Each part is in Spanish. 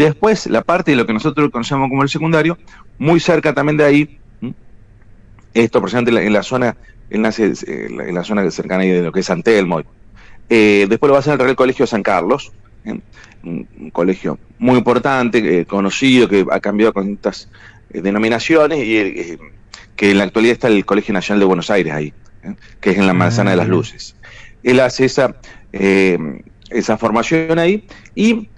Después, la parte de lo que nosotros conocemos como el secundario, muy cerca también de ahí, esto precisamente en la zona, él nace en la zona cercana de lo que es San Telmo. Después lo va a hacer en el Real Colegio de San Carlos, un colegio muy importante, conocido, que ha cambiado con estas denominaciones, y que en la actualidad está el Colegio Nacional de Buenos Aires ahí, que es en la Manzana de las Luces. Él hace esa formación ahí, y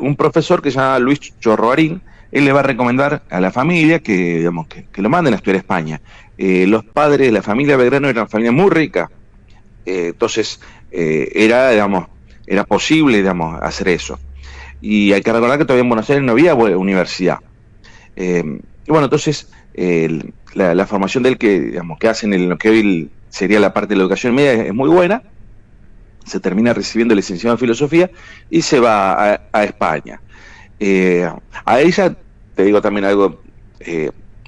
un profesor que se llama Luis Chorroarín, él le va a recomendar a la familia que, digamos, que lo manden a estudiar a España. Los padres de la familia Belgrano eran una familia muy rica, entonces era posible, digamos, hacer eso. Y hay que recordar que todavía en Buenos Aires no había universidad. Y bueno, entonces la formación de él que hacen en lo que hoy sería la parte de la educación media es muy buena. Se termina recibiendo licenciado en filosofía y se va a España. A ella, te digo también algo,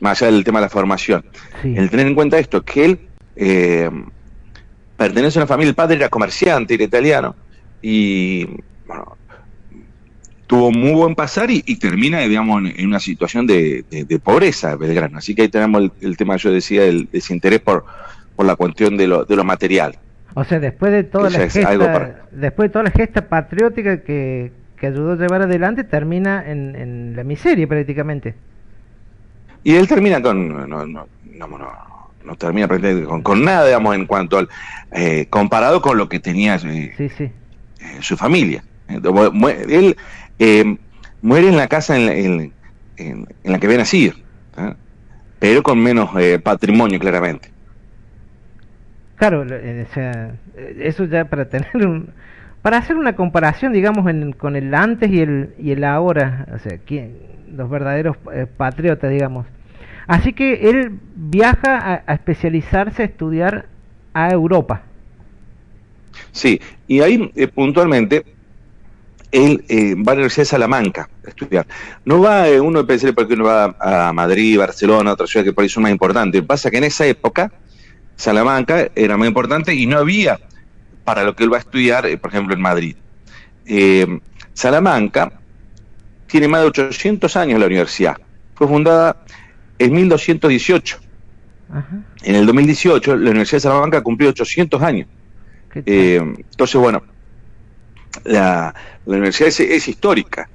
más allá del tema de la formación, sí. El tener en cuenta esto, que él pertenece a una familia, el padre era comerciante, era italiano, y bueno, tuvo muy buen pasar y termina, digamos, en una situación de pobreza, Belgrano. Así que ahí tenemos el tema, yo decía, del desinterés por la cuestión de lo material. O sea, después de toda la gesta patriótica que ayudó a llevar adelante, termina en la miseria prácticamente. Y él termina no termina con nada, digamos, en cuanto al comparado con lo que tenía su familia. Él muere en la casa en la que había nacido, pero con menos patrimonio, claramente. Claro, o sea, eso ya para tener para hacer una comparación, digamos, con el antes y el ahora, o sea, los verdaderos patriotas, digamos. Así que él viaja a especializarse, a estudiar a Europa. Sí, y ahí puntualmente él va a la Universidad de Salamanca a estudiar. No va, uno pensar porque uno va a Madrid, Barcelona, otras ciudades que por ahí son más importantes. Pasa que en esa época Salamanca era muy importante y no había para lo que él va a estudiar, por ejemplo, en Madrid. Salamanca tiene más de 800 años la universidad. Fue fundada en 1218. Ajá. En el 2018 la Universidad de Salamanca cumplió 800 años. Entonces, bueno, la universidad es histórica.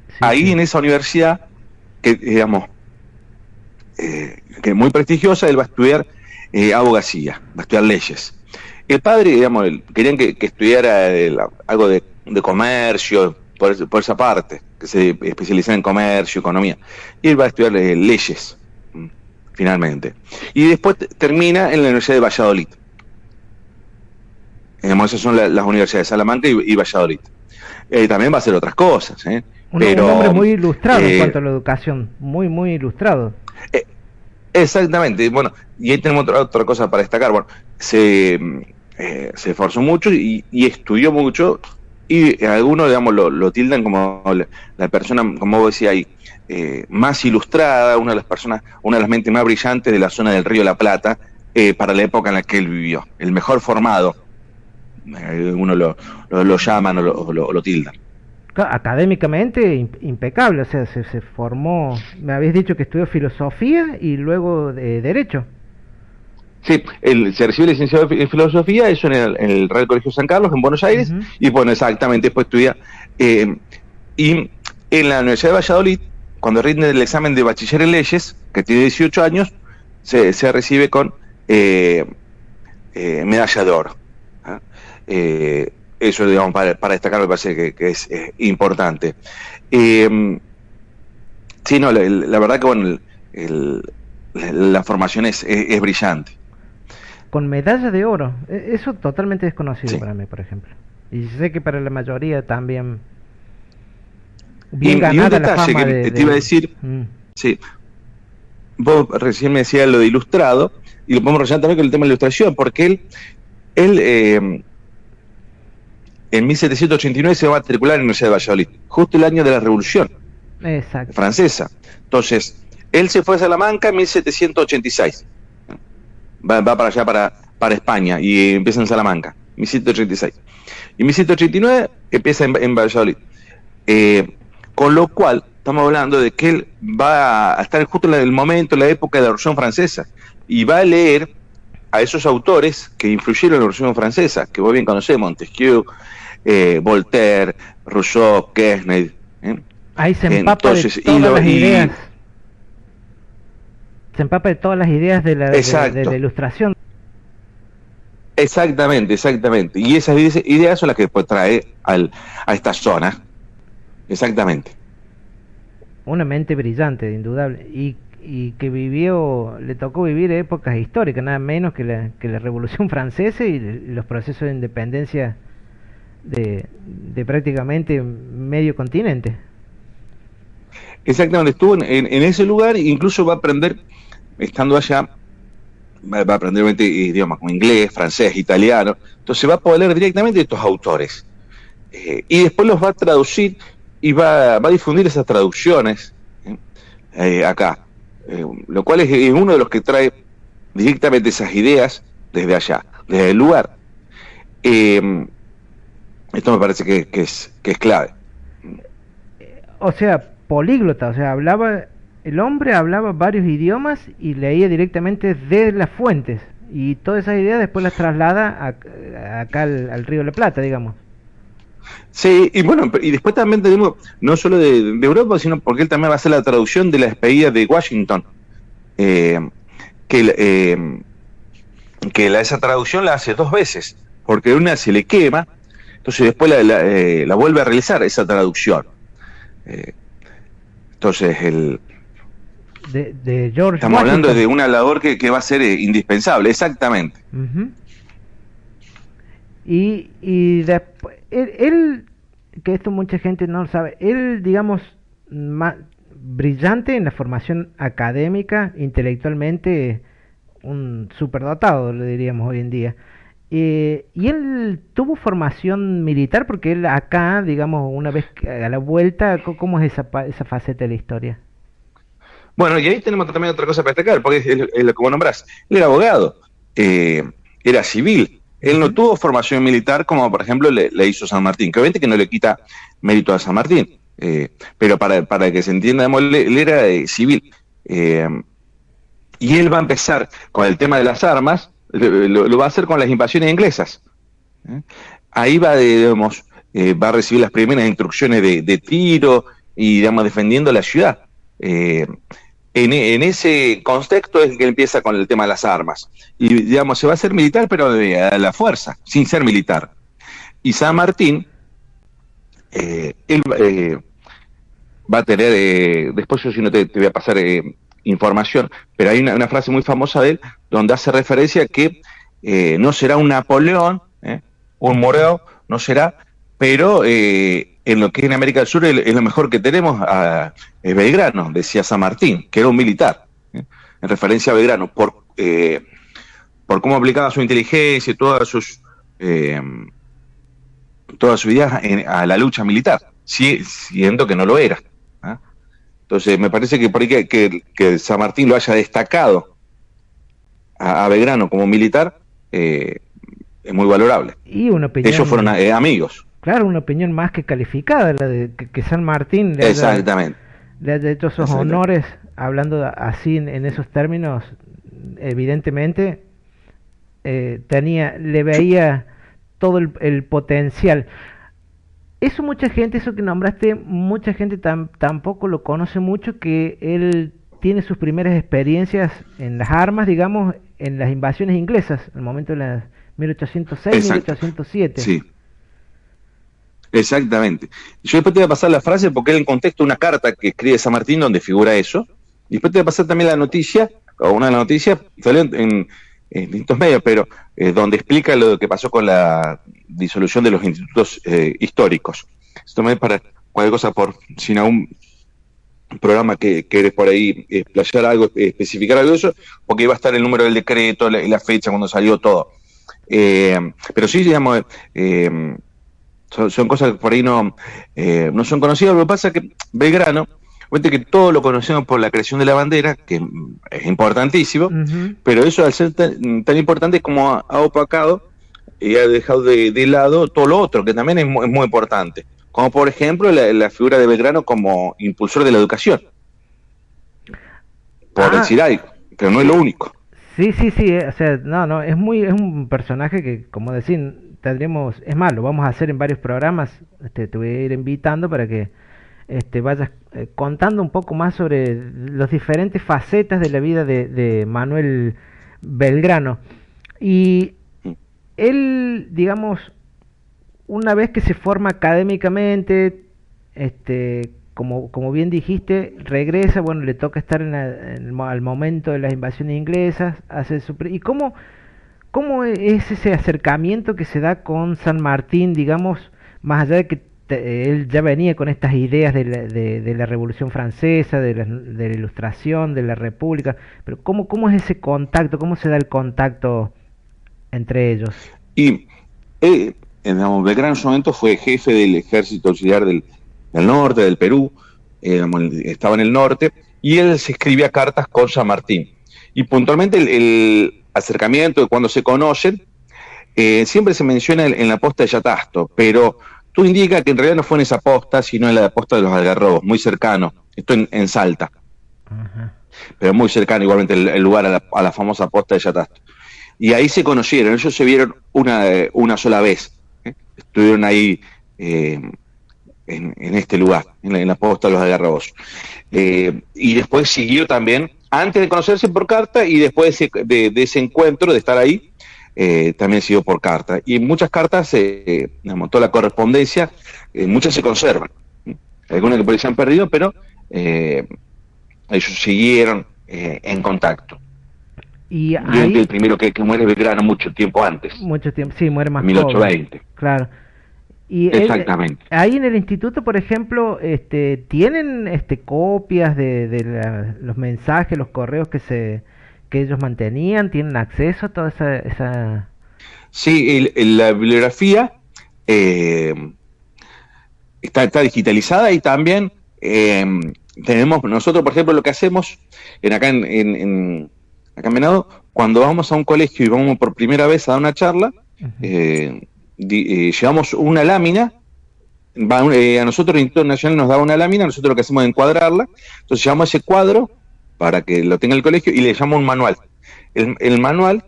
Sí, ahí en esa universidad, que digamos, que es muy prestigiosa, él va a estudiar abogacía, va a estudiar leyes. El padre, digamos, querían que estudiara algo de comercio, por esa parte, que se especializara en comercio, economía. Y él va a estudiar leyes, finalmente. Y después termina en la Universidad de Valladolid. Esas son las universidades de Salamanca y Valladolid. También va a hacer otras cosas. Un hombre muy ilustrado en cuanto a la educación, muy, muy ilustrado. Exactamente. Bueno, y ahí tenemos otra cosa para destacar. Bueno, se esforzó mucho y estudió mucho, y algunos, digamos, lo tildan como la persona, como vos decías ahí, más ilustrada, una de las mentes más brillantes de la zona del Río de la Plata, para la época en la que él vivió, el mejor formado, uno lo llaman o lo tildan. Académicamente impecable, o sea, se formó, me habéis dicho que estudió filosofía y luego Derecho. Sí, se recibe licenciado en filosofía, eso en el Real Colegio San Carlos, en Buenos Aires, y bueno, exactamente, después estudia, y en la Universidad de Valladolid, cuando rinde el examen de bachiller en leyes, que tiene 18 años, se recibe con medalla de oro. Eso, digamos, para destacar, me parece que es importante. Sí, no, la verdad que bueno, la formación es brillante. Con medalla de oro, eso totalmente desconocido para mí, por ejemplo. Y sé que para la mayoría también. Bien ganada, y un detalle que te iba a decir, sí, vos recién me decías lo de ilustrado, y lo podemos relacionar también con el tema de la ilustración, porque él en 1789 se va a matricular en la Universidad de Valladolid, justo el año de la Revolución Francesa. Entonces, él se fue a Salamanca en 1786. Va para allá, para España, y empieza en Salamanca, 1786. Y en 1789 empieza en Valladolid. Con lo cual, estamos hablando de que él va a estar justo en el momento, en la época de la Revolución Francesa, y va a leer a esos autores que influyeron en la Revolución Francesa, que vos bien conocés, Montesquieu, Voltaire, Rousseau, Quesnay. Ahí se empapa entonces, de todas las ideas. Se empapa de todas las ideas de la Ilustración. Exactamente, exactamente. Y esas ideas son las que después trae a esta zona. Exactamente. Una mente brillante, indudable. Y que le tocó vivir épocas históricas, nada menos que la Revolución Francesa y los procesos de independencia de prácticamente medio continente. Exactamente, estuvo en ese lugar, incluso va a aprender, estando allá, va a aprender idiomas como inglés, francés, italiano, entonces va a poder leer directamente de estos autores. Y después los va a traducir y va a difundir esas traducciones acá, lo cual es uno de los que trae directamente esas ideas desde allá, desde el lugar. Esto me parece que es clave. O sea, políglota, o sea, el hombre hablaba varios idiomas y leía directamente desde las fuentes, y todas esas ideas después las traslada acá al Río de la Plata, digamos. Sí, y bueno, y después también tenemos, no solo de Europa, sino porque él también va a hacer la traducción de la despedida de Washington, esa traducción la hace 2 veces, porque una se le quema, entonces después la vuelve a realizar esa traducción. Entonces de George estamos Washington. hablando de una labor que va a ser indispensable, exactamente. Y después, él, que esto mucha gente no lo sabe, él, digamos, más brillante en la formación académica, intelectualmente, un superdotado, le diríamos hoy en día. Y él tuvo formación militar, porque él acá, digamos, una vez a la vuelta, ¿cómo es esa faceta de la historia? Bueno, y ahí tenemos también otra cosa para destacar, porque es lo que vos nombrás. Él era abogado, era civil. Él no tuvo formación militar como, por ejemplo, le hizo San Martín, que obviamente que no le quita mérito a San Martín, pero para que se entienda, él era civil. Y él va a empezar con el tema de las armas, lo va a hacer con las invasiones inglesas. Ahí va a recibir las primeras instrucciones de tiro y, digamos, defendiendo la ciudad. En ese contexto es que empieza con el tema de las armas. Y, digamos, se va a hacer militar, pero a la fuerza, sin ser militar. Y San Martín, él va a tener, después yo si no te voy a pasar información, pero hay una frase muy famosa de él, donde hace referencia a que no será un Napoleón, un Moreo, no será, pero en lo que es en América del Sur es lo mejor que tenemos a Belgrano, decía San Martín, que era un militar, en referencia a Belgrano, por cómo aplicaba su inteligencia y todas sus ideas a la lucha militar, siendo que no lo era. Entonces me parece que por ahí que San Martín lo haya destacado a Belgrano como militar es muy valorable. Y una opinión, ellos fueron amigos. Claro, una opinión más que calificada, la de que San Martín le haya hecho esos honores, hablando así en esos términos, evidentemente le veía todo el potencial. Eso mucha gente, eso que nombraste, mucha gente tampoco lo conoce mucho, que él tiene sus primeras experiencias en las armas, digamos, en las invasiones inglesas, en el momento de las 1806, 1807. Sí. Exactamente. Yo después te voy a pasar la frase porque él en contexto una carta que escribe San Martín donde figura eso. Y después te voy a pasar también la noticia, o una de las noticias, salió en distintos medios, pero donde explica lo que pasó con la disolución de los institutos históricos. Esto también para cualquier cosa, sin algún programa que querés por ahí explayar algo, especificar algo de eso, porque iba a estar el número del decreto, la fecha cuando salió todo. Pero sí, digamos, son cosas que por ahí no son conocidas. Lo que pasa es que Belgrano, que todos lo conocemos por la creación de la bandera, que es importantísimo, pero eso al ser tan importante como ha opacado y ha dejado de lado todo lo otro, que también es muy importante. como por ejemplo la figura de Belgrano como impulsor de la educación, por decir algo, pero no es lo único. Sí, sí, sí, o sea, no, es un personaje que, como decir, tendremos, es más, lo vamos a hacer en varios programas, te voy a ir invitando para que vayas contando un poco más sobre las diferentes facetas de la vida de Manuel Belgrano. Y él, digamos, una vez que se forma académicamente, como bien dijiste, regresa, bueno, le toca estar al momento de las invasiones inglesas, hace ¿y cómo es ese acercamiento que se da con San Martín, digamos, más allá de que él ya venía con estas ideas de la Revolución Francesa, de la Ilustración, de la República, pero cómo es ese contacto, cómo se da el contacto entre ellos? Y digamos, Belgrano en su momento fue jefe del ejército auxiliar del norte, del Perú, digamos, estaba en el norte, y él se escribía cartas con San Martín. Y puntualmente el acercamiento de cuando se conocen, siempre se menciona en la posta de Yatasto, pero tú indica que en realidad no fue en esa posta, sino en la posta de los Algarrobos, muy cercano, esto en Salta, Ajá. pero muy cercano igualmente el lugar a la famosa posta de Yatasto. Y ahí se conocieron, ellos se vieron una sola vez, estuvieron ahí en este lugar, en la posta de los Algarrobos. Y después siguió también, antes de conocerse por carta y después de ese encuentro, de estar ahí, también siguió por carta. Y muchas cartas, digamos, toda la correspondencia, muchas se conservan. Algunas que por ahí se han perdido, pero ellos siguieron en contacto. Y Obviamente ahí, el primero que muere es Belgrano mucho tiempo antes, mucho tiempo, sí, muere más en joven, 1820. claro. Y Exactamente. ahí en el instituto, por ejemplo, tienen copias los mensajes, los correos que ellos mantenían, tienen acceso a toda esa... Sí, la bibliografía eh, está digitalizada y también tenemos, nosotros por ejemplo lo que hacemos acá en Venado, cuando vamos a un colegio y vamos por primera vez a dar una charla, Ujú. llevamos una lámina, a nosotros el Instituto Nacional nos da una lámina, nosotros lo que hacemos es encuadrarla, entonces llevamos ese cuadro para que lo tenga el colegio y le llamamos un manual. El manual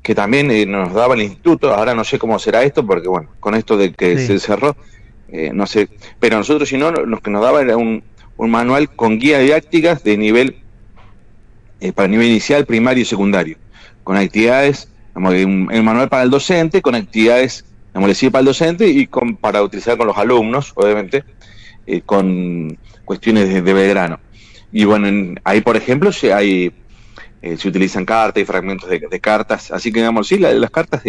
que también nos daba el instituto, ahora no sé cómo será esto, porque bueno, con esto de que Sí. se cerró, no sé, pero nosotros si no, lo que nos daba era un manual con guías didácticas de nivel, para nivel inicial, primario y secundario, con actividades, digamos, un manual para el docente, con actividades, digamos, le sirve para el docente y para utilizar con los alumnos, obviamente, con cuestiones de Belgrano. Y bueno, ahí por ejemplo se utilizan cartas y fragmentos de cartas, así que digamos, sí, las cartas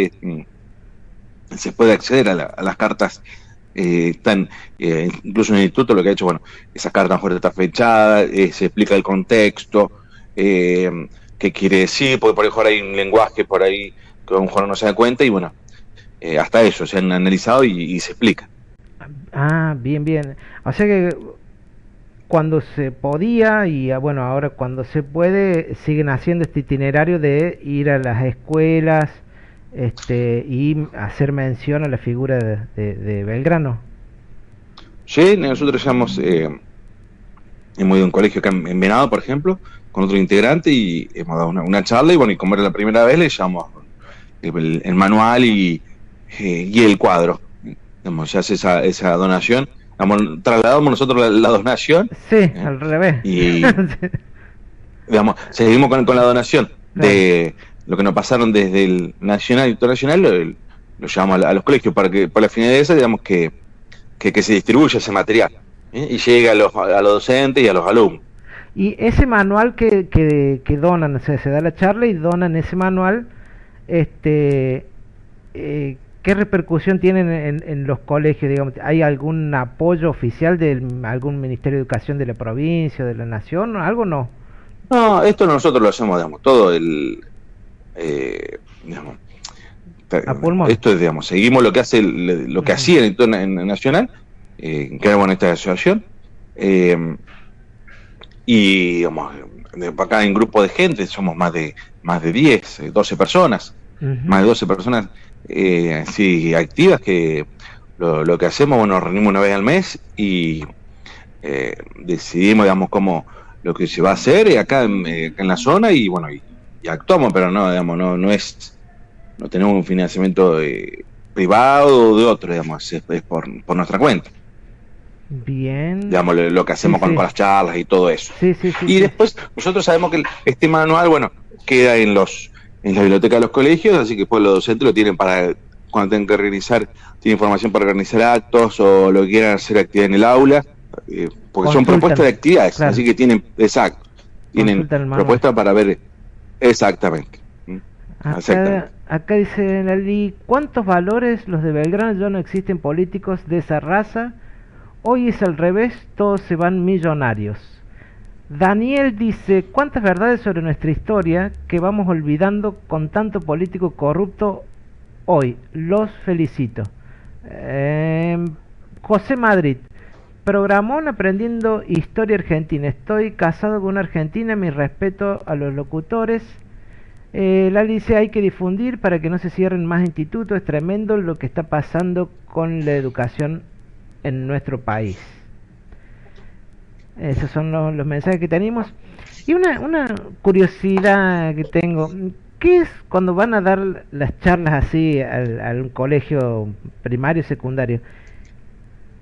se puede acceder a las cartas, están, incluso en el instituto lo que ha hecho, bueno, esa carta mejor está fechada, se explica el contexto, qué quiere decir, porque por ahí hay un lenguaje por ahí que a lo mejor no se da cuenta, y bueno, hasta eso se han analizado y se explica. Ah, bien, bien. O sea que cuando se podía y bueno, ahora cuando se puede, siguen haciendo este itinerario de ir a las escuelas y hacer mención a la figura de Belgrano. Sí, nosotros hemos ido a un colegio acá en Venado, por ejemplo, con otro integrante y hemos dado una charla y bueno, y como era la primera vez le llevamos el manual y el cuadro. Digamos, se hace esa donación. Digamos, trasladamos nosotros la donación Sí, al revés. y digamos, seguimos con la donación Claro. de lo que nos pasaron desde el nacional y internacional, lo llevamos a los colegios para que, por la finalidad de esa, digamos que se distribuya ese material, y llegue a los docentes y a los alumnos. Y ese manual que donan, o sea, se da la charla y donan ese manual, este, ¿qué repercusión tienen en los colegios? Digamos, ¿hay algún apoyo oficial de algún Ministerio de Educación de la provincia, de la nación? ¿Algo no? No, esto nosotros lo hacemos, digamos, todo digamos, A pulmón. esto es, digamos, seguimos lo que hace lo que Ujú. hacía el Instituto Nacional, que era bueno esta asociación, y digamos, acá en grupo de gente somos más de 10, 12 personas, más Ujú. de 12 personas, sí, activas, que lo que hacemos, bueno, nos reunimos una vez al mes y decidimos, digamos, cómo lo que se va a hacer acá en la zona y bueno, y actuamos, pero no, digamos, no tenemos un financiamiento privado o de otro, digamos, es por nuestra cuenta. Bien. Digamos, lo que hacemos Sí, sí. con las charlas y todo eso. Sí, sí, sí, Y sí. después, nosotros sabemos que este manual, bueno, queda en la biblioteca de los colegios, así que pues los docentes lo tienen para, cuando tengan que organizar, tienen información para organizar actos o lo que quieran hacer actividad en el aula, porque son propuestas de actividades, claro. así que tienen, exacto, tienen propuestas para ver exactamente. Acá dice Lali, ¿cuántos valores los de Belgrano ya no existen políticos de esa raza? Hoy es al revés, todos se van millonarios. Daniel dice, ¿cuántas verdades sobre nuestra historia que vamos olvidando con tanto político corrupto hoy? Los felicito. José Madrid, programón aprendiendo historia argentina. Estoy casado con una argentina, mi respeto a los locutores. Lali dice, hay que difundir para que no se cierren más institutos. Es tremendo lo que está pasando con la educación en nuestro país. Esos son los mensajes que tenemos. Y una curiosidad que tengo, ¿qué es cuando van a dar las charlas así al colegio primario, secundario?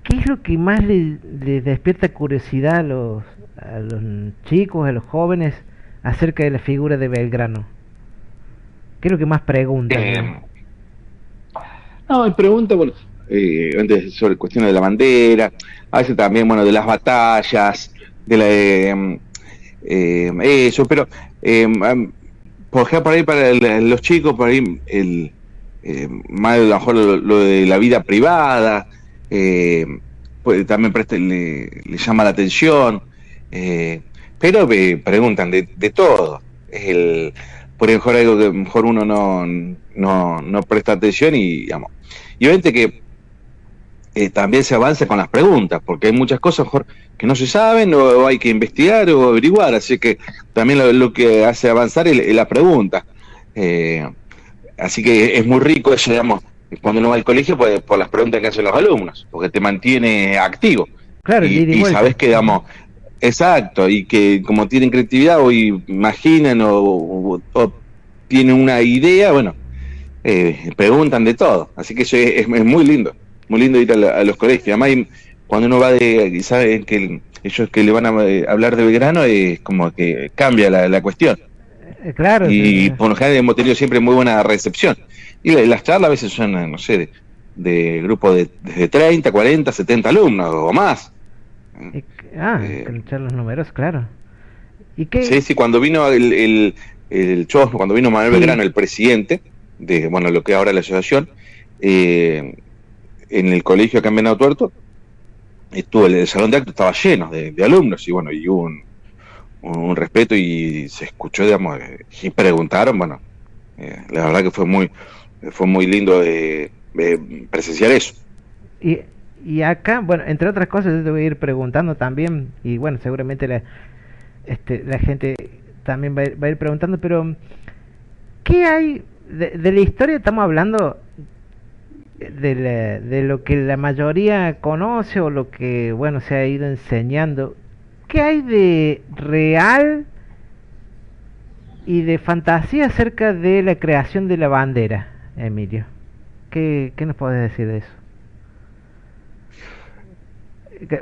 ¿Qué es lo que más les despierta curiosidad a los chicos, a los jóvenes acerca de la figura de Belgrano? ¿Qué es lo que más preguntan? No, me pregunta, bueno, antes sobre cuestiones de la bandera, a veces también, bueno, de las batallas, de la eso, pero por ejemplo, por ahí para los chicos, por ahí más a lo mejor lo de la vida privada, pues, también le llama la atención, pero preguntan de todo. Por ejemplo, algo que mejor uno no presta atención y, digamos, y obviamente que también se avanza con las preguntas, porque hay muchas cosas mejor que no se saben o hay que investigar o averiguar, así que también lo que hace avanzar es la pregunta. Así que es muy rico eso, digamos, cuando uno va al colegio por las preguntas que hacen los alumnos, porque te mantiene activo. Claro, y sabes que, digamos, exacto, y que como tienen creatividad o imaginan o tienen una idea, bueno, preguntan de todo, así que eso es muy lindo ir a los colegios. Además, cuando uno va sabe que ellos que le van a hablar de Belgrano, es como que cambia la cuestión. Claro. Y por lo general hemos tenido siempre muy buena recepción. Y las charlas a veces son, no sé, de grupos de desde 30, 40, 70 alumnos o más. Charlas numerosas, claro. ¿Y qué? Sí, cuando vino el Chosno, cuando vino Manuel Belgrano, el presidente de, bueno, lo que es ahora la asociación, en el colegio acá en Venado Tuerto, el salón de actos estaba lleno de alumnos y bueno, y hubo un respeto y se escuchó, digamos, y preguntaron, bueno, la verdad que fue muy lindo presenciar eso. Y acá, bueno, entre otras cosas yo te voy a ir preguntando también, y bueno, seguramente la gente también va a ir preguntando, pero ¿qué hay de la historia? Estamos hablando de lo que la mayoría conoce o lo que, bueno, se ha ido enseñando. ¿Qué hay de real y de fantasía acerca de la creación de la bandera, Emilio? ¿Qué nos podés decir de eso?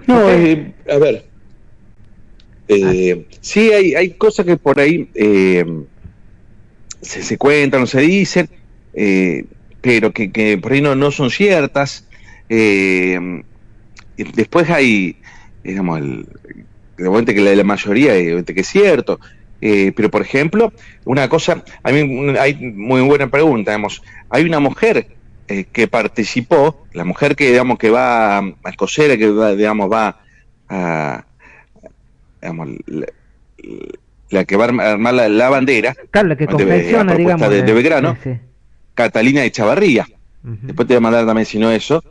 No, a ver, sí hay cosas que por ahí se cuentan o se dicen, pero que por ahí no son ciertas. Después hay, digamos, de que la mayoría que es cierto, pero por ejemplo, una cosa, a mí hay muy buena pregunta, digamos, hay una mujer que participó, la mujer que, digamos, que va a coser, que va, digamos, va a, digamos, la que va a armar la bandera, claro, la que confecciona, digamos, de Belgrano, sí. Catalina de Chavarría. Después te voy a mandar también, si no eso,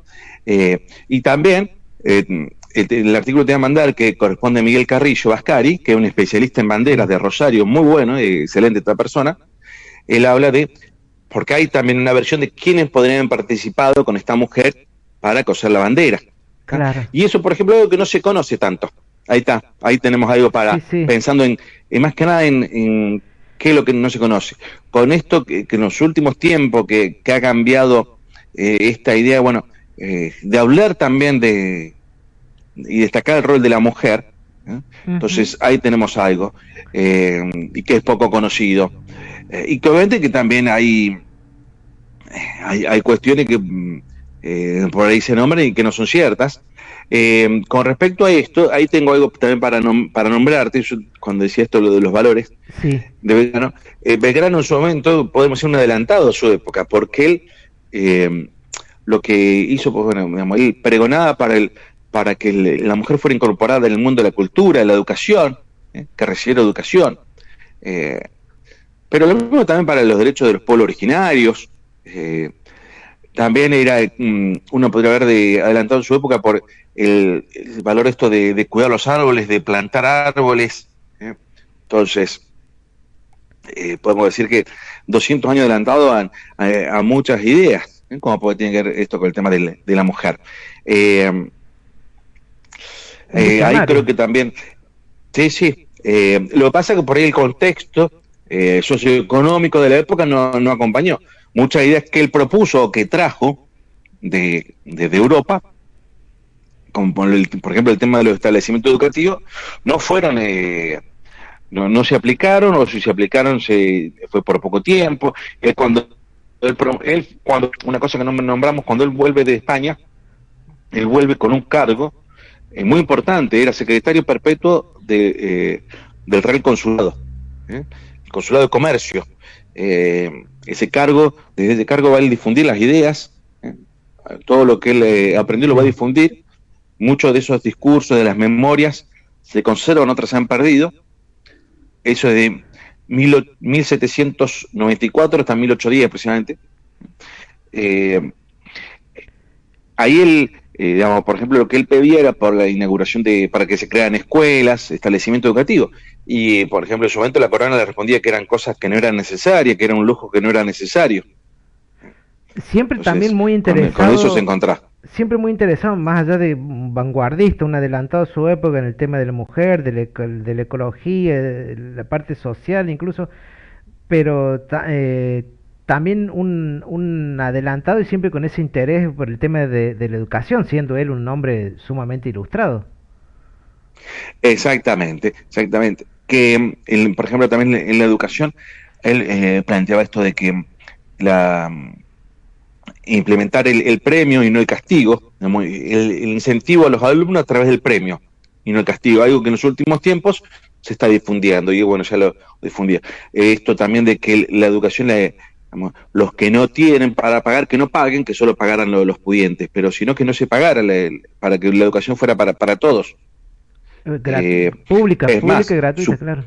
y también el artículo te voy a mandar que corresponde a Miguel Carrillo Vascari, que es un especialista en banderas de Rosario, muy bueno, excelente esta persona. Él habla de, porque hay también una versión de quiénes podrían haber participado con esta mujer para coser la bandera. Claro. Y eso, por ejemplo, es algo que no se conoce tanto. Ahí está, ahí tenemos algo para, Sí, sí. pensando en más que nada en qué es lo que no se conoce. Con esto que en los últimos tiempos que ha cambiado esta idea, bueno, de hablar también y destacar el rol de la mujer, ¿eh? Entonces ahí tenemos algo, y que es poco conocido. Y que obviamente que también hay cuestiones que por ahí se nombran y que no son ciertas. Con respecto a esto, ahí tengo algo también para nombrarte. Yo, cuando decía esto, lo de los valores Sí. de Belgrano, Belgrano en su momento podemos ser un adelantado a su época, porque él lo que hizo, pues bueno, digamos, él pregonaba para que la mujer fuera incorporada en el mundo de la cultura, de la educación, que recibiera educación. Eh, pero lo mismo también para los derechos de los pueblos originarios. También era, uno podría haber adelantado en su época por el valor esto de cuidar los árboles, de plantar árboles. Entonces, podemos decir que 200 años adelantado a muchas ideas, como puede tener que ver esto con el tema de la mujer. Ahí creo que también, sí, sí. Lo que pasa es que por ahí el contexto socioeconómico de la época no acompañó. Muchas ideas que él propuso o que trajo desde Europa, como por ejemplo el tema de los establecimientos educativos, no fueron, no se aplicaron, o si se aplicaron fue por poco tiempo. Cuando una cosa que no nombramos, cuando él vuelve de España, él vuelve con un cargo muy importante, era secretario perpetuo del Real Consulado, el Consulado de Comercio. Desde ese cargo va a difundir las ideas, todo lo que él aprendió lo va a difundir. Muchos de esos discursos, de las memorias, se conservan, otras se han perdido. Eso es de 1794 hasta 1810 aproximadamente. Ahí él, digamos, por ejemplo, lo que él pedía era por la inauguración para que se crearan escuelas, establecimientos educativos. Y, por ejemplo, en su momento la corona le respondía que eran cosas que no eran necesarias, que era un lujo que no era necesario. Siempre. Entonces, también muy interesado. Con eso se encontraba. Siempre muy interesado, más allá de un vanguardista, un adelantado a su época en el tema de la mujer, de la ecología, de la parte social incluso, pero también un adelantado y siempre con ese interés por el tema de la educación, siendo él un hombre sumamente ilustrado. Exactamente, exactamente. Que, por ejemplo, también en la educación, él planteaba esto de que implementar el premio y no el castigo, el incentivo a los alumnos a través del premio y no el castigo, algo que en los últimos tiempos se está difundiendo, y bueno, ya lo difundía. Esto también de que la educación, digamos, los que no tienen para pagar, que no paguen, que solo pagaran los pudientes, pero sino que no se pagara para que la educación fuera para todos. Pública y gratuita, claro.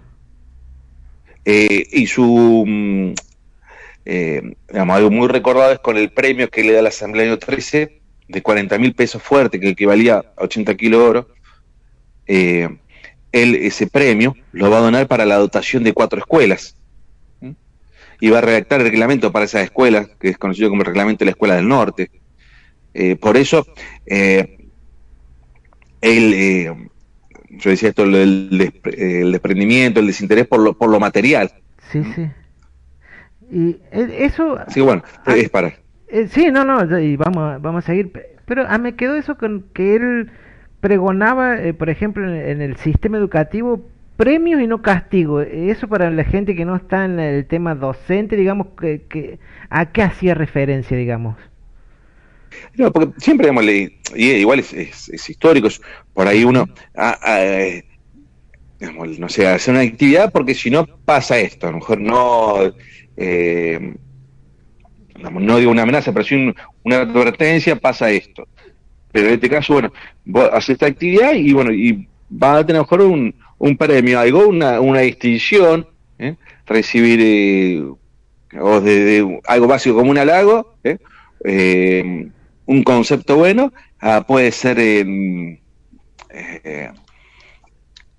Y su... digamos, algo muy recordado es con el premio que le da la Asamblea año 13 de 40.000 pesos fuerte, que equivalía a 80 kilos de oro. Él ese premio lo va a donar para la dotación de 4 escuelas, y va a redactar el reglamento para esas escuelas, que es conocido como el reglamento de la Escuela del Norte. Por eso él, yo decía esto, el desprendimiento, el desinterés por lo material. Sí, sí. Y eso... Sí, bueno, es para... sí, no, y vamos a seguir. Pero me quedó eso con que él pregonaba, por ejemplo, en el sistema educativo, premios y no castigo. Eso para la gente que no está en el tema docente, digamos, ¿a qué hacía referencia, digamos? No, porque siempre hemos leído, y igual es histórico, por ahí uno... digamos, no sé, hacer una actividad porque si no pasa esto, a lo mejor no... no digo una amenaza, pero sí una advertencia, pasa esto. Pero en este caso, bueno, vos haces esta actividad y bueno, y va a tener a lo mejor un premio, algo, una distinción, recibir o de algo básico como un halago, un concepto bueno, puede ser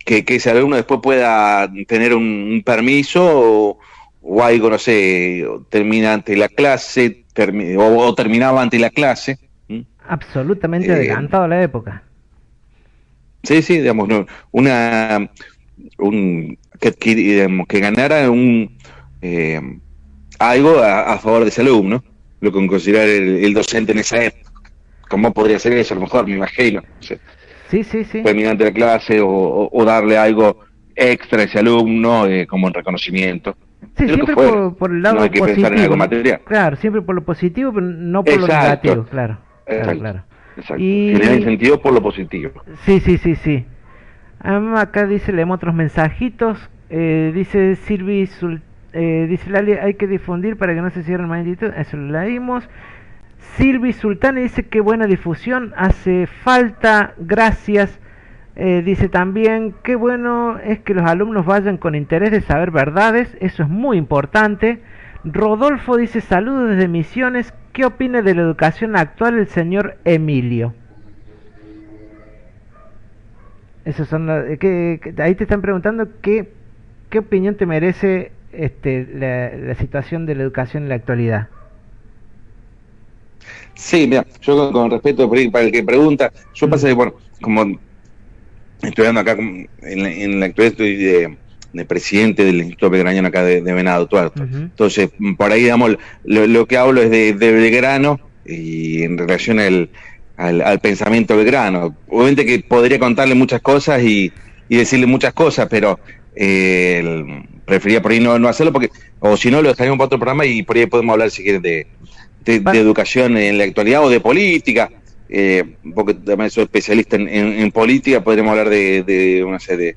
que ese alumno después pueda tener un permiso o algo, no sé, termina antes la clase, o terminaba antes la clase, absolutamente adelantado a la época. Sí, sí, digamos, no, digamos, que ganara eh, algo a favor de ese alumno, lo que considerar el docente en esa época. ¿Cómo podría ser eso? A lo mejor, me imagino. O sea, Sí, sí, sí. terminante la clase o darle algo extra a ese alumno como en reconocimiento. Sí, De lo que siempre fuera. por el No hay lado que pensar en algo positivo, ¿no? material. Claro, siempre por lo positivo, pero no por lo Exacto, negativo, claro, claro, exacto, claro. exacto. Generar Y incentivos por lo positivo. sí, sí, sí, sí. Acá dice, leemos otros mensajitos. Dice Silvi, dice Lali, hay que difundir para que no se cierren más institutos. Eso lo leímos. Silvi Sultani dice que buena difusión, hace falta, gracias. Dice también, qué bueno es que los alumnos vayan con interés de saber verdades, eso es muy importante. Rodolfo dice, saludos desde Misiones, ¿qué opina de la educación actual el señor Emilio? Esos son ahí te están preguntando qué opinión te merece la situación de la educación en la actualidad. Sí, mira, yo con respeto para el que pregunta, yo pasa que, bueno, como estudiando acá en la actualidad estoy de presidente del Instituto Belgrano acá de Venado Tuerto. Entonces, por ahí, digamos, lo que hablo es de Belgrano y en relación al pensamiento belgrano. Obviamente que podría contarle muchas cosas y decirle muchas cosas, pero prefería por ahí no hacerlo, porque o si no lo dejaríamos para otro programa y por ahí podemos hablar, si quieren, de educación en la actualidad o de política. Porque también soy especialista en política, podríamos hablar de una serie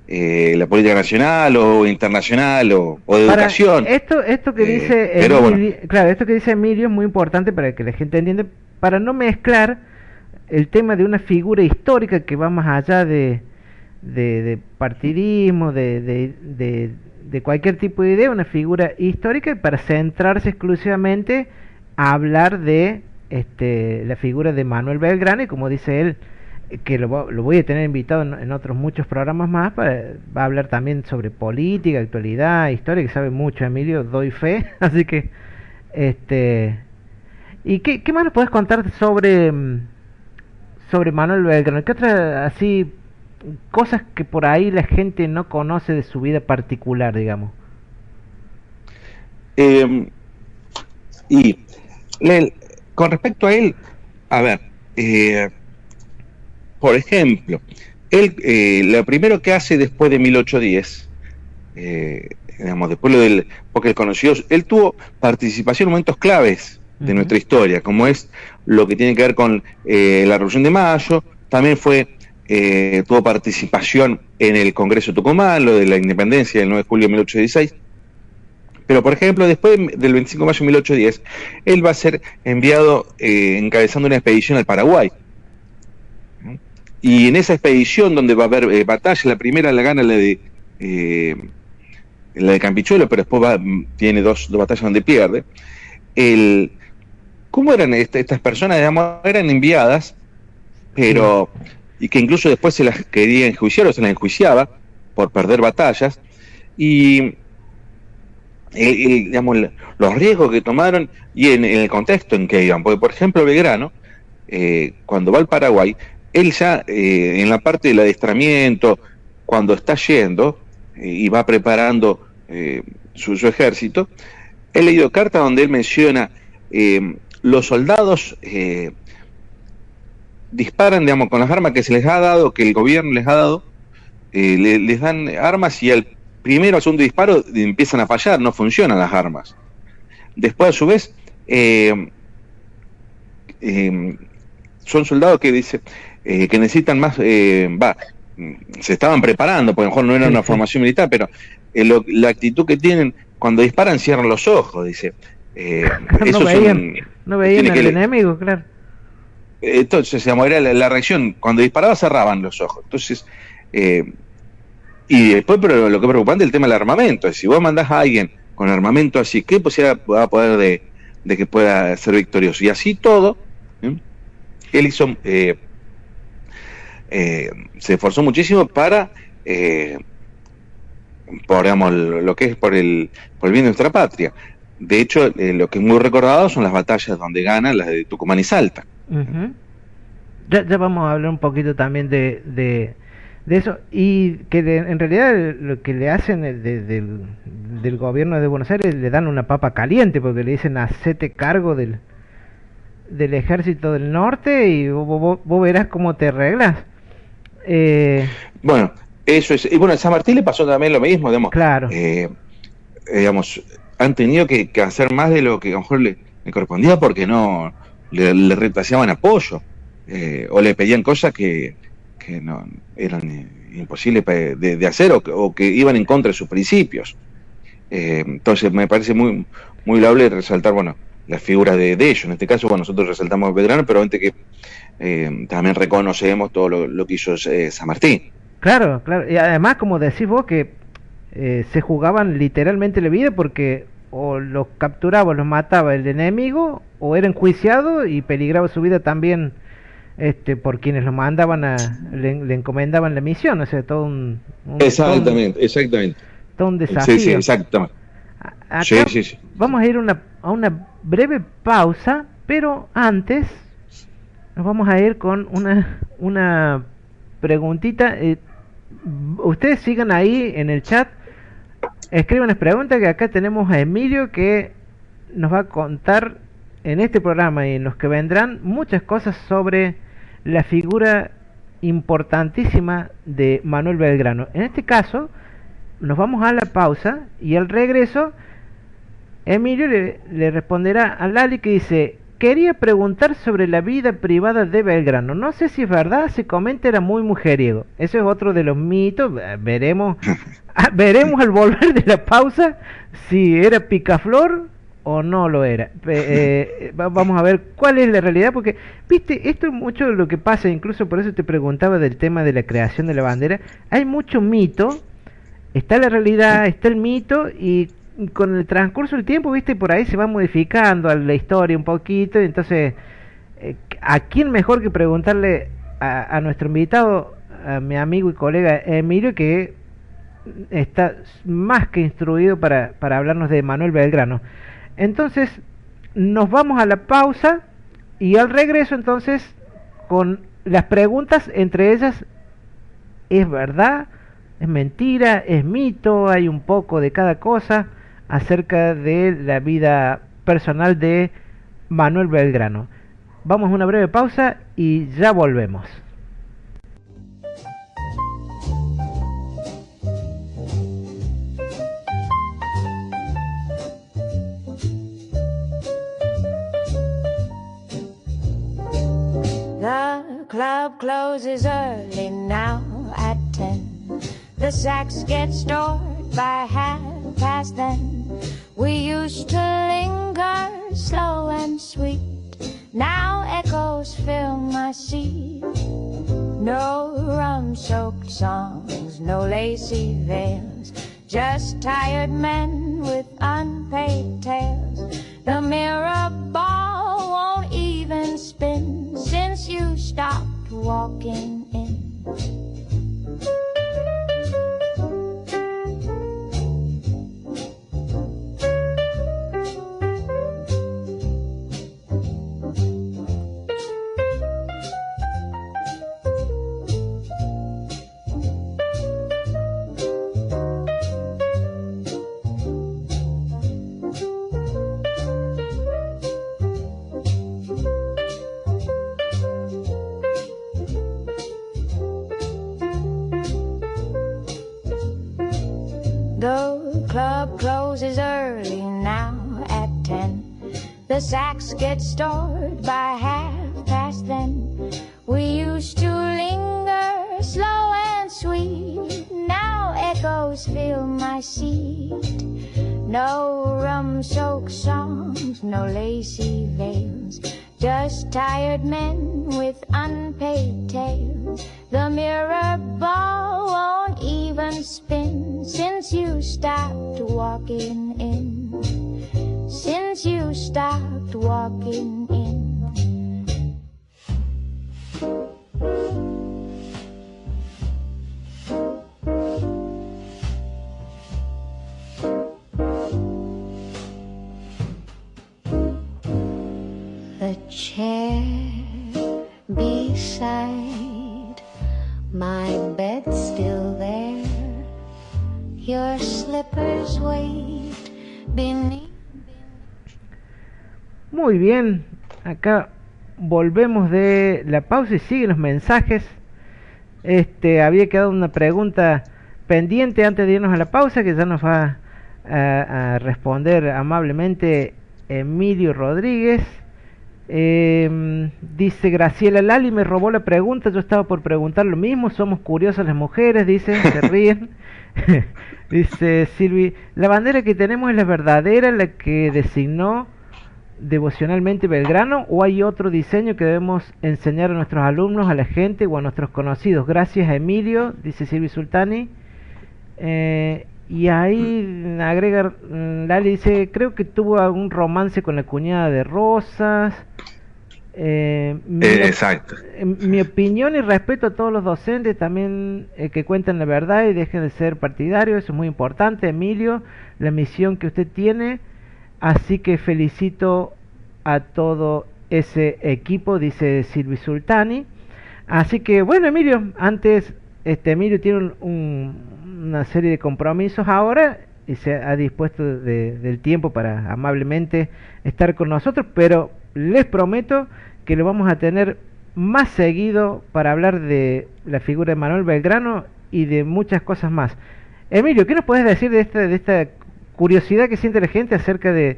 de la política nacional o internacional o de Para educación. esto que dice Pero bueno, Emilio, claro, esto que dice Emilio es muy importante para que la gente entienda, para no mezclar el tema de una figura histórica que va más allá de partidismo, de cualquier tipo de idea, una figura histórica, y para centrarse exclusivamente a hablar de la figura de Manuel Belgrano, y como dice él, que lo voy a tener invitado en otros muchos programas más, va a hablar también sobre política, actualidad, historia, que sabe mucho Emilio, doy fe, así que ¿y qué más nos podés contar sobre Manuel Belgrano? ¿Qué otras así cosas que por ahí la gente no conoce de su vida particular, digamos? eh, y con respecto a él, a ver, por ejemplo, él lo primero que hace después de 1810, digamos, después porque él conoció, él tuvo participación en momentos claves de nuestra historia, como es lo que tiene que ver con la Revolución de Mayo, también tuvo participación en el Congreso de Tucumán, lo de la independencia del 9 de julio de 1816. Pero, por ejemplo, después del 25 de mayo de 1810, él va a ser enviado encabezando una expedición al Paraguay. Y en esa expedición, donde va a haber batalla, la primera la gana la de Campichuelo, pero después tiene dos batallas donde pierde. ¿Cómo eran estas personas? Digamos, eran enviadas, pero y que incluso después se las quería enjuiciar o se las enjuiciaba por perder batallas, y digamos, los riesgos que tomaron y en el contexto en que iban. Porque, por ejemplo, Belgrano, cuando va al Paraguay, él ya en la parte del adiestramiento, cuando está yendo y va preparando su ejército, he leído cartas donde él menciona los soldados disparan, digamos, con las armas que se les ha dado, que el gobierno les ha dado, les dan armas y al primero o segundo disparo empiezan a fallar, no funcionan las armas. Después, a su vez, son soldados que dice que necesitan más, se estaban preparando, porque a lo mejor no era una formación militar, pero la actitud que tienen cuando disparan, cierran los ojos, dice. No veían al enemigo, claro. Entonces, digamos, era la reacción, cuando disparaba cerraban los ojos. Entonces, y después, pero lo que es preocupante es el tema del armamento. Si vos mandás a alguien con armamento así, ¿qué posibilidad va a poder de que pueda ser victorioso? Y así todo, él hizo, se esforzó muchísimo para, digamos, lo que es por el bien de nuestra patria. De hecho, lo que es muy recordado son las batallas donde gana, las de Tucumán y Salta. Ujú. Ya vamos a hablar un poquito también de eso y que en realidad lo que le hacen del gobierno de Buenos Aires le dan una papa caliente porque le dicen hacete cargo del ejército del norte y vos verás cómo te arreglas. Eh, Bueno, eso es. Y bueno, en San Martín le pasó también lo mismo, claro, eh, digamos, han tenido que hacer más de lo que a lo mejor le correspondía porque no le retrasaban apoyo o le pedían cosas que no eran imposibles de hacer o que iban en contra de sus principios. Entonces me parece muy loable resaltar, bueno, la figura de ellos. En este caso, bueno, nosotros resaltamos a Belgrano, pero obviamente que también reconocemos todo lo que hizo San Martín. claro, claro. Y además, como decís vos, que se jugaban literalmente la vida porque o los capturaba o los mataba el enemigo o era enjuiciado y peligraba su vida también por quienes lo mandaban le encomendaban la misión, o sea, Exactamente, exactamente. todo un Sí, sí, desafío. exactamente. Sí, Acá sí, sí. vamos a ir a una breve pausa, pero antes nos vamos a ir con una preguntita. Ustedes sigan ahí en el chat, escriban las preguntas que acá tenemos a Emilio que nos va a contar en este programa y en los que vendrán muchas cosas sobre la figura importantísima de Manuel Belgrano. En este caso, nos vamos a la pausa y al regreso Emilio le responderá a Lali que dice, quería preguntar sobre la vida privada de Belgrano. No sé si es verdad, se comenta era muy mujeriego. Eso es otro de los mitos. Veremos, veremos al volver de la pausa si era picaflor o no lo era. Vamos a ver cuál es la realidad, porque, viste, esto es mucho lo que pasa, incluso por eso te preguntaba del tema de la creación de la bandera. Hay mucho mito, está la realidad, está el mito y con el transcurso del tiempo, viste, por ahí se va modificando la historia un poquito, y entonces, ¿a quién mejor que preguntarle a nuestro invitado, a mi amigo y colega Emilio, que está más que instruido para hablarnos de Manuel Belgrano? Entonces, nos vamos a la pausa y al regreso entonces con las preguntas, entre ellas, ¿es verdad? ¿Es mentira? ¿Es mito? Hay un poco de cada cosa acerca de la vida personal de Manuel Belgrano. Vamos a una breve pausa y ya volvemos. The club closes early now at 10. The sacks get stored by 10:30. We used to linger slow and sweet. Now echoes fill my seat. No rum-soaked songs, no lacy veils, just tired men with unpaid tales. The mirror ball won't even spin since you stopped walking in. The club closes early now at 10. The sacks get stored by 10:30. We used to linger slow and sweet. Now echoes fill my seat. No rum-soaked songs, no lacy veils, just tired men with unpaid tales. The mirror ball won't even spin since you stopped walking in. Since you stopped walking in. The chair side, my bed's still there, your slippers wait beneath. Muy bien, acá volvemos de la pausa y siguen los mensajes. Había quedado una pregunta pendiente antes de irnos a la pausa, que ya nos va a responder amablemente Emilio Rodríguez. Dice Graciela Lali, me robó la pregunta, yo estaba por preguntar lo mismo, somos curiosas las mujeres, dice, se ríen. Dice Silvi, la bandera que tenemos es la verdadera, la que designó devocionalmente Belgrano, o hay otro diseño que debemos enseñar a nuestros alumnos, a la gente o a nuestros conocidos. Gracias a Emilio, dice Silvi Sultani. Y ahí agrega Lali, dice, creo que tuvo algún romance con la cuñada de Rosas. Exacto. Mi opinión y respeto a todos los docentes también, que cuentan la verdad y dejen de ser partidarios, eso es muy importante, Emilio, la misión que usted tiene. Así que felicito a todo ese equipo, dice Silvi Sultani. Así que bueno, Emilio, antes Emilio tiene una serie de compromisos ahora y se ha dispuesto del tiempo para amablemente estar con nosotros, pero les prometo que lo vamos a tener más seguido para hablar de la figura de Manuel Belgrano y de muchas cosas más. Emilio, ¿qué nos puedes decir de esta curiosidad que siente la gente acerca de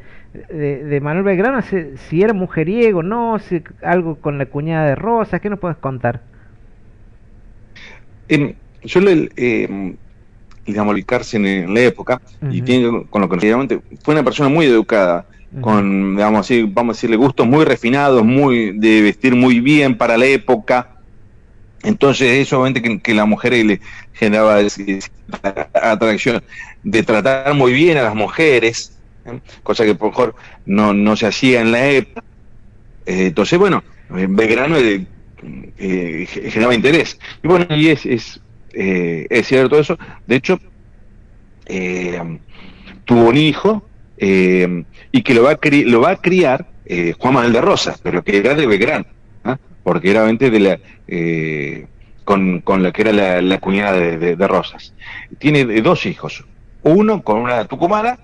Manuel Belgrano? Si era mujeriego, no, si algo con la cuñada de Rosas, ¿qué nos puedes contar? Yo digamos, ubicarse en la época, y tiene con lo que realmente fue una persona muy educada, con, digamos así, vamos a decirle, gustos muy refinados, de vestir muy bien para la época. Entonces eso obviamente que la mujer le generaba atracción, de tratar muy bien a las mujeres, cosa que por mejor no se hacía en la época. Entonces bueno, Belgrano generaba interés, y bueno, y es cierto eso. De hecho, tuvo un hijo, y que lo va a criar Juan Manuel de Rosas, pero que era de Belgrano, ¿eh? Porque era obviamente de la con la que era la cuñada de Rosas. Tiene dos hijos, uno con una tucumana,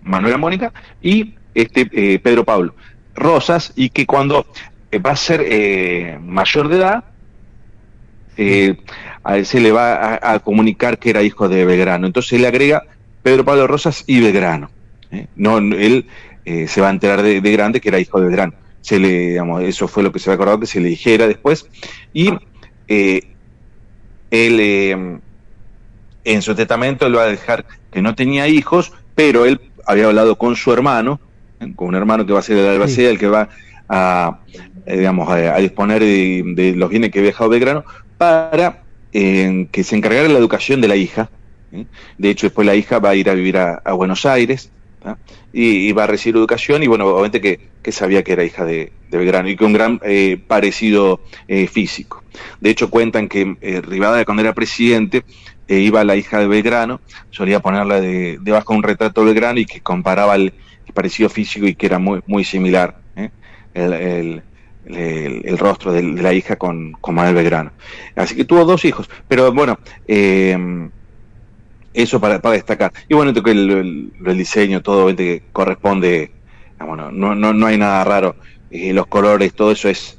Manuela Mónica, y Pedro Pablo Rosas, y que cuando va a ser mayor de edad, a él se le va a comunicar que era hijo de Belgrano. Entonces él agrega Pedro Pablo Rosas y Belgrano. Él se va a enterar de grande que era hijo de Belgrano. Digamos, eso fue lo que se va a acordar que se le dijera después. Y él en su testamento él va a dejar que no tenía hijos, pero él había hablado con su hermano, con un hermano que va a ser el albacea, el que va a disponer de los bienes que había dejado Belgrano, para que se encargara de la educación de la hija. De hecho, después la hija va a ir a vivir a Buenos Aires, y va a recibir educación, y bueno, obviamente que sabía que era hija de Belgrano, y con gran parecido físico. De hecho, cuentan que Rivadavia, cuando era presidente, iba a la hija de Belgrano, solía ponerla debajo de un retrato de Belgrano, y que comparaba el parecido físico, y que era muy, muy similar el rostro de la hija con Manuel Belgrano. Así que tuvo dos hijos, pero bueno, eso para destacar. Y bueno, que el diseño, todo que corresponde, bueno, no hay nada raro, los colores, todo eso es,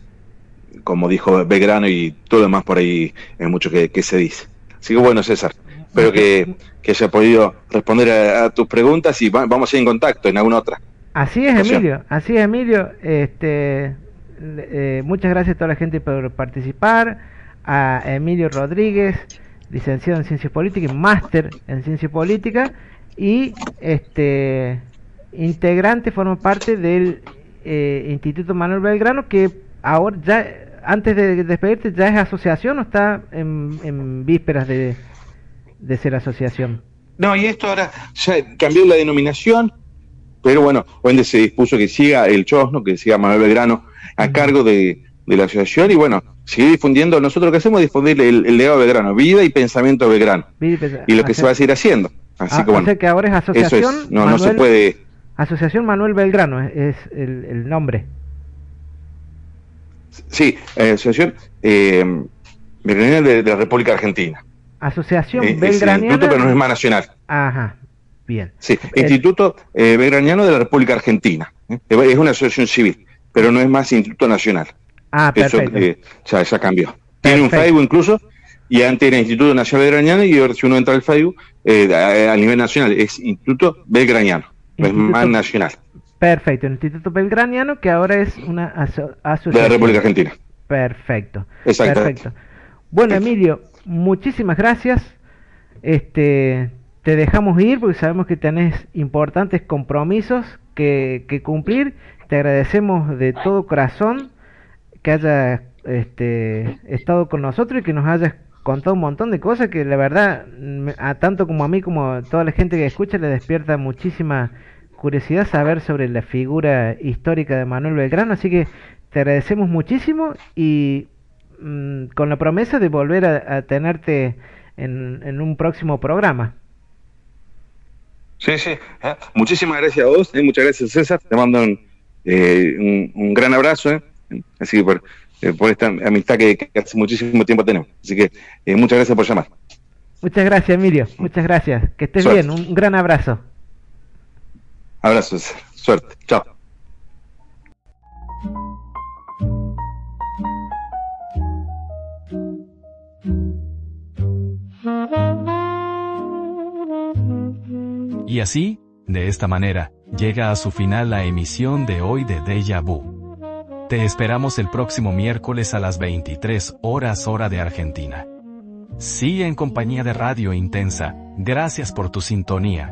como dijo Belgrano, y todo lo demás por ahí hay mucho que se dice. Así que bueno, César, espero que haya podido responder a tus preguntas, y vamos a ir en contacto en alguna otra. Así es, Emilio, así es, Emilio. Muchas gracias a toda la gente por participar, a Emilio Rodríguez, licenciado en Ciencia Política y máster en Ciencia Política, y integrante, forma parte del Instituto Manuel Belgrano, que ahora ya, antes de despedirte, ya es asociación, o está en vísperas de ser asociación. No, y esto ahora ya cambió la denominación, pero bueno, hoy se dispuso que siga el Chosno, que siga Manuel Belgrano a cargo de la asociación, y bueno, seguir difundiendo. Nosotros lo que hacemos es difundir el legado de Belgrano, vida y pensamiento de Belgrano, y lo que se va a seguir haciendo. Así que bueno, o sea que ahora es asociación, eso es, no se puede. Asociación Manuel Belgrano es el nombre. Sí, Asociación Belgraniana de la República Argentina. Asociación Es Belgraniana. instituto, pero no es más nacional. Ajá, bien. Sí, Instituto Belgraniano de la República Argentina. Es una asociación civil, pero no es más Instituto Nacional. Ah, perfecto. Eso ya cambió. Tiene un Facebook incluso, y antes era Instituto Nacional Belgraniano, y ahora si uno entra al Facebook, a nivel nacional, es Instituto Belgraniano, no es más nacional. Perfecto, el Instituto Belgraniano, que ahora es una asociación. De la República Argentina. Perfecto. Exacto. Perfecto. Bueno, Emilio, muchísimas gracias. Te dejamos ir porque sabemos que tenés importantes compromisos que cumplir. Te agradecemos de todo corazón que hayas estado con nosotros y que nos hayas contado un montón de cosas que la verdad, a tanto como a mí como a toda la gente que escucha, le despierta muchísima curiosidad saber sobre la figura histórica de Manuel Belgrano, así que te agradecemos muchísimo y con la promesa de volver a tenerte en un próximo programa. Sí. Muchísimas gracias a vos, muchas gracias, César. Te mando un gran abrazo, así que por esta amistad que hace muchísimo tiempo tenemos. Así que muchas gracias por llamar. Muchas gracias, Emilio. Muchas gracias. Que estés bien. Un gran abrazo. Abrazo, César. Suerte. Chao. Y así, de esta manera, llega a su final la emisión de hoy de Déjà Vu. Te esperamos el próximo miércoles a las 23 horas hora de Argentina. Sigue en compañía de Radio Intensa, gracias por tu sintonía.